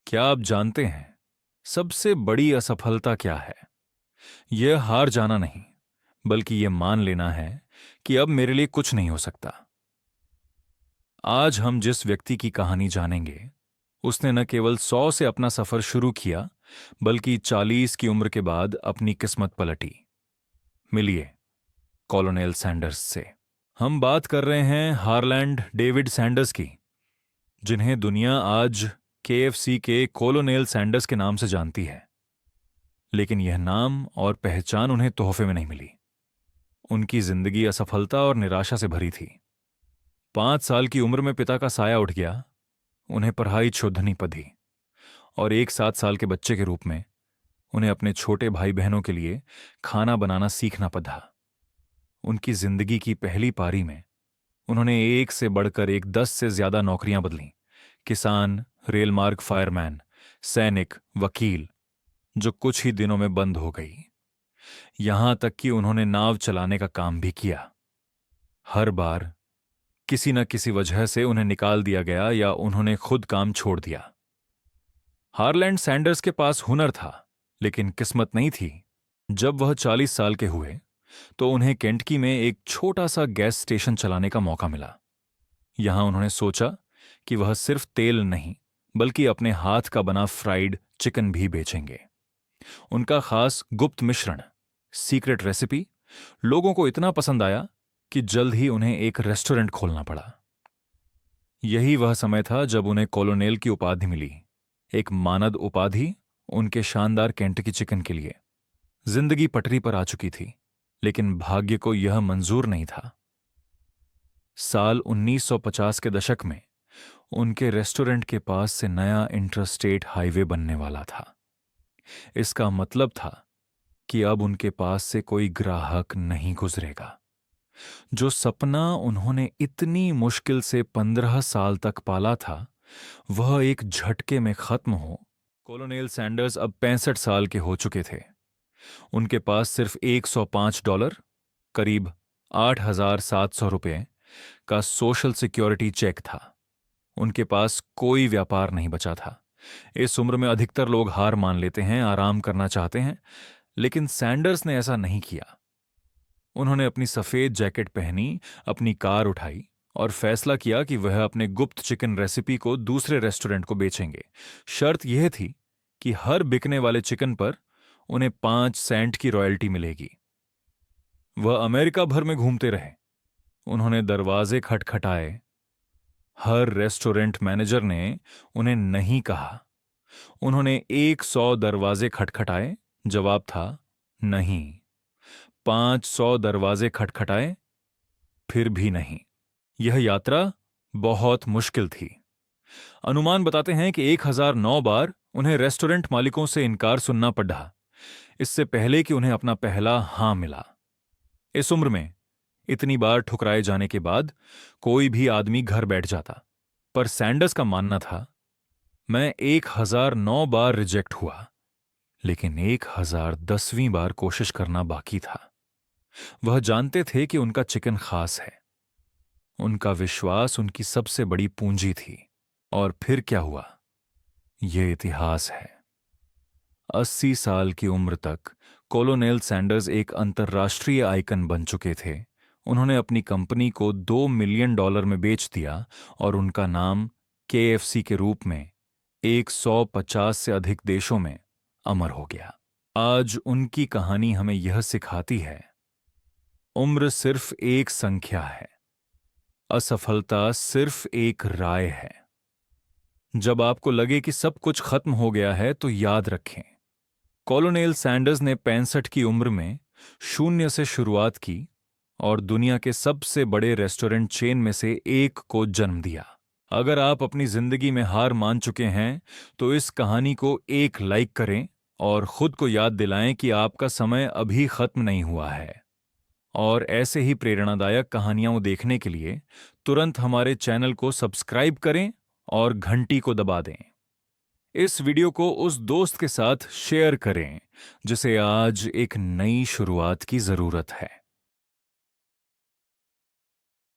क्या आप जानते हैं सबसे बड़ी असफलता क्या है? यह हार जाना नहीं, बल्कि यह मान लेना है कि अब मेरे लिए कुछ नहीं हो सकता। आज हम जिस व्यक्ति की कहानी जानेंगे, उसने न केवल 100 से अपना सफर शुरू किया, बल्कि 40 की उम्र के बाद अपनी किस्मत पलटी। मिलिए कॉलोनेल सैंडर्स से। हम बात कर रहे हैं हारलैंड डेविड सैंडर्स की, जिन्हें दुनिया आज केएफसी के कॉलोनेल सैंडर्स के नाम से जानती है। लेकिन यह नाम और पहचान उन्हें तोहफे में नहीं मिली। उनकी जिंदगी असफलता और निराशा से भरी थी। 5 साल की उम्र में पिता का साया उठ गया, उन्हें पढ़ाई छोड़नी पड़ी, और एक 7 साल के बच्चे के रूप में उन्हें अपने छोटे भाई बहनों के लिए खाना बनाना सीखना पड़ा। उनकी जिंदगी की पहली पारी में उन्होंने एक से बढ़कर एक 10 से ज्यादा नौकरियां बदलीं। किसान, रेलमार्ग फायरमैन, सैनिक, वकील, जो कुछ ही दिनों में बंद हो गई। यहां तक कि उन्होंने नाव चलाने का काम भी किया। हर बार किसी न किसी वजह से उन्हें निकाल दिया गया या उन्होंने खुद काम छोड़ दिया। हारलैंड सैंडर्स के पास हुनर था, लेकिन किस्मत नहीं थी। जब वह 40 साल के हुए तो उन्हें केंटकी में एक छोटा सा गैस स्टेशन चलाने का मौका मिला। यहां उन्होंने सोचा कि वह सिर्फ तेल नहीं, बल्कि अपने हाथ का बना फ्राइड चिकन भी बेचेंगे। उनका खास गुप्त मिश्रण, सीक्रेट रेसिपी, लोगों को इतना पसंद आया कि जल्द ही उन्हें एक रेस्टोरेंट खोलना पड़ा। यही वह समय था जब उन्हें कॉलोनेल की उपाधि मिली, एक मानद उपाधि उनके शानदार केंटकी चिकन के लिए। जिंदगी पटरी पर आ चुकी थी, लेकिन भाग्य को यह मंजूर नहीं था। साल 1950 के दशक में उनके रेस्टोरेंट के पास से नया इंटरस्टेट हाईवे बनने वाला था। इसका मतलब था कि अब उनके पास से कोई ग्राहक नहीं गुजरेगा। जो सपना उन्होंने इतनी मुश्किल से 15 साल तक पाला था, वह एक झटके में खत्म हो। कॉलोनेल सैंडर्स अब 65 साल के हो चुके थे। उनके पास सिर्फ $105, करीब $8,700 का सोशल सिक्योरिटी चेक था। उनके पास कोई व्यापार नहीं बचा था। इस उम्र में अधिकतर लोग हार मान लेते हैं, आराम करना चाहते हैं, लेकिन सैंडर्स ने ऐसा नहीं किया। उन्होंने अपनी सफेद जैकेट पहनी, अपनी कार उठाई और फैसला किया कि वह अपने गुप्त चिकन रेसिपी को दूसरे रेस्टोरेंट को बेचेंगे। शर्त यह थी कि हर बिकने वाले चिकन पर उन्हें 5 सेंट की रॉयल्टी मिलेगी। वह अमेरिका भर में घूमते रहे। उन्होंने दरवाजे खटखटाए। हर रेस्टोरेंट मैनेजर ने उन्हें नहीं कहा। उन्होंने 100 दरवाजे खटखटाए, जवाब था नहीं। 500 दरवाजे खटखटाए, फिर भी नहीं। यह यात्रा बहुत मुश्किल थी। अनुमान बताते हैं कि 1009 बार उन्हें रेस्टोरेंट मालिकों से इनकार सुनना पड़ा, इससे पहले कि उन्हें अपना पहला हां मिला। इस उम्र में इतनी बार ठुकराए जाने के बाद कोई भी आदमी घर बैठ जाता, पर सैंडर्स का मानना था, मैं 1009 बार रिजेक्ट हुआ, लेकिन 1010वीं बार कोशिश करना बाकी था। वह जानते थे कि उनका चिकन खास है। उनका विश्वास उनकी सबसे बड़ी पूंजी थी। और फिर क्या हुआ, यह इतिहास है। 80 साल की उम्र तक कॉलोनेल सैंडर्स एक अंतर्राष्ट्रीय आइकन बन चुके थे। उन्होंने अपनी कंपनी को $2 मिलियन में बेच दिया और उनका नाम केएफसी के रूप में 150 से अधिक देशों में अमर हो गया। आज उनकी कहानी हमें यह सिखाती है, उम्र सिर्फ एक संख्या है, असफलता सिर्फ एक राय है। जब आपको लगे कि सब कुछ खत्म हो गया है, तो याद रखें, कॉलोनेल सैंडर्स ने 65 की उम्र में शून्य से शुरुआत की और दुनिया के सबसे बड़े रेस्टोरेंट चेन में से एक को जन्म दिया। अगर आप अपनी जिंदगी में हार मान चुके हैं, तो इस कहानी को एक लाइक करें और खुद को याद दिलाएं कि आपका समय अभी खत्म नहीं हुआ है। और ऐसे ही प्रेरणादायक कहानियां देखने के लिए तुरंत हमारे चैनल को सब्सक्राइब करें और घंटी को दबा दें। इस वीडियो को उस दोस्त के साथ शेयर करें जिसे आज एक नई शुरुआत की जरूरत है।